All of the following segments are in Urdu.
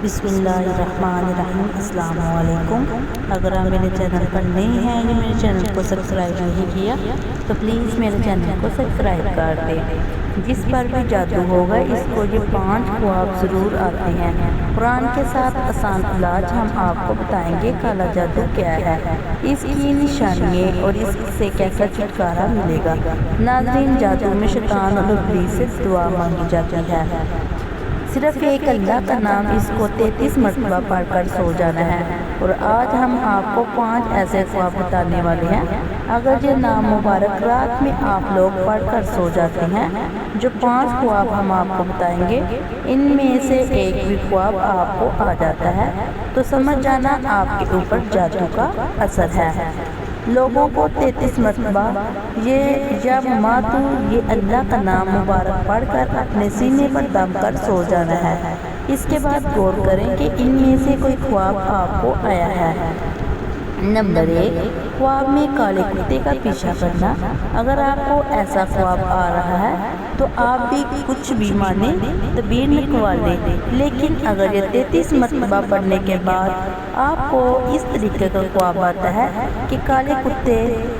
بسم اللہ الرحمن الرحیم۔ السلام علیکم۔ اگر آپ میرے چینل پر نئے ہیں یا میرے چینل کو سبسکرائب نہیں کیا تو پلیز میرے چینل کو سبسکرائب کر دیں۔ جس پر بھی جادو ہوگا اس کو یہ 5 خواب ضرور آتے ہیں۔ قرآن کے ساتھ آسان علاج ہم آپ کو بتائیں گے کالا جادو کیا ہے، اس کی نشانیاں اور اس سے کیسا چھٹکارا ملے گا۔ ناظرین، جادو میں شیطان اور ابلیس سے دعا مانگی جاتی ہے۔ صرف ایک اللہ کا نام، اس کو 33 مرتبہ پڑھ کر سو جانا ہے۔ اور آج ہم آپ کو 5 ایسے خواب بتانے والے ہیں، اگر یہ نام مبارک رات میں آپ لوگ پڑھ کر سو جاتے ہیں، جو 5 خواب ہم آپ کو بتائیں گے ان میں سے ایک بھی خواب آپ کو آ جاتا ہے تو سمجھ جانا آپ کے اوپر جادو کا اثر ہے۔ لوگوں کو 33 مرتبہ یہ اللہ کا نام مبارک پڑھ کر اپنے سینے پر دم کر سو جانا ہے۔ اس کے بعد غور کریں کہ ان میں سے کوئی خواب آپ کو آیا ہے۔ نمبر 1، خواب میں کالے کتے کا پیچھا کرنا۔ اگر آپ کو ایسا خواب آ رہا ہے تو آپ بھی کچھ بھی مانیں تعبیر نکلوا لیں، لیکن اگر یہ 33 مرتبہ پڑھنے کے بعد آپ کو اس طریقے کا خواب آتا ہے کہ کالے کتے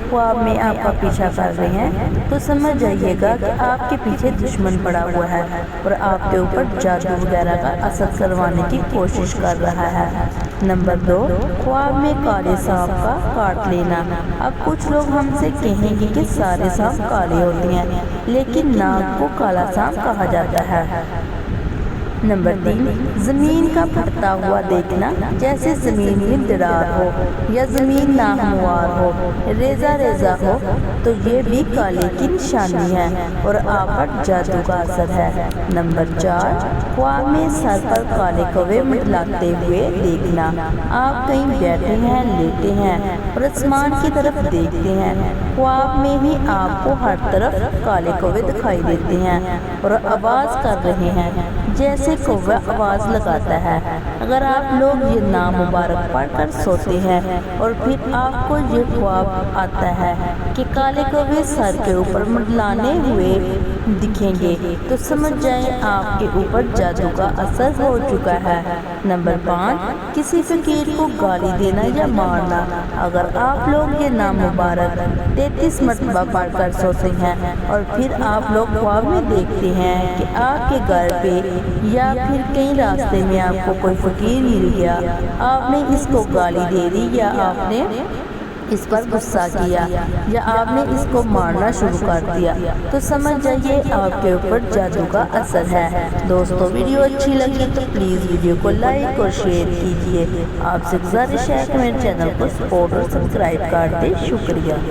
خواب میں آپ کا پیچھا کر رہے ہیں تو سمجھ جائیے گا کہ آپ کے پیچھے دشمن پڑا ہوا ہے اور آپ کے اوپر جادو وغیرہ کا اثر کروانے کی کوشش کر رہا ہے۔ نمبر 2، خواب میں کالے سانپ کا کاٹ لینا۔ اب کچھ لوگ ہم سے کہیں گے کہ سارے سانپ کالے ہوتے ہیں، لیکن ناگ کو کالا سانپ کہا جاتا ہے۔ نمبر 3، زمین کا پھٹتا ہوا دیکھنا، جیسے زمین میں درار ہو یا زمین ناہموار ہو، ریزہ ریزہ ہو تو یہ بھی کالے کی نشانی ہے اور آپ پر جادو کا اثر ہے۔ نمبر 4، خواب میں سر پر کالے کوے منڈلاتے ہوئے دیکھنا۔ آپ کہیں بیٹھے ہیں، لیٹے ہیں اور آسمان کی طرف دیکھتے ہیں، خواب میں ہی آپ کو ہر طرف کالے کوے دکھائی دیتے ہیں اور آواز کر رہے ہیں جیسے کوّا آواز لگاتا ہے۔ اگر آپ لوگ یہ نام مبارک پڑھ کر سوتے ہیں اور پھر آپ کو یہ خواب آتا ہے کہ کالے کوے سر کے اوپر منڈلانے ہوئے دکھیں گے تو سمجھ جائیں آپ کے اوپر جادو کا اثر ہو چکا ہے۔ نمبر 5، کسی فقیر کو گالی دینا یا مارنا۔ اگر آپ لوگ یہ نام مبارک 33 مرتبہ پڑھ کر سوتے ہیں اور پھر آپ لوگ خواب میں دیکھتے ہیں کہ آپ کے گھر پہ یا پھر کہیں راستے میں آپ کو کوئی فقیر مل گیا، آپ نے اس کو گالی دے دی یا آپ نے اس پر غصہ کیا یا آپ نے اس کو مارنا شروع کر دیا تو سمجھ جائیے آپ کے اوپر جادو کا اثر ہے۔ دوستو، ویڈیو اچھی لگی تو پلیز ویڈیو کو لائک اور شیئر کیجیے۔ آپ سے گزارش ہے کہ میرے چینل کو سپورٹ اور سبسکرائب کر دیں۔ شکریہ۔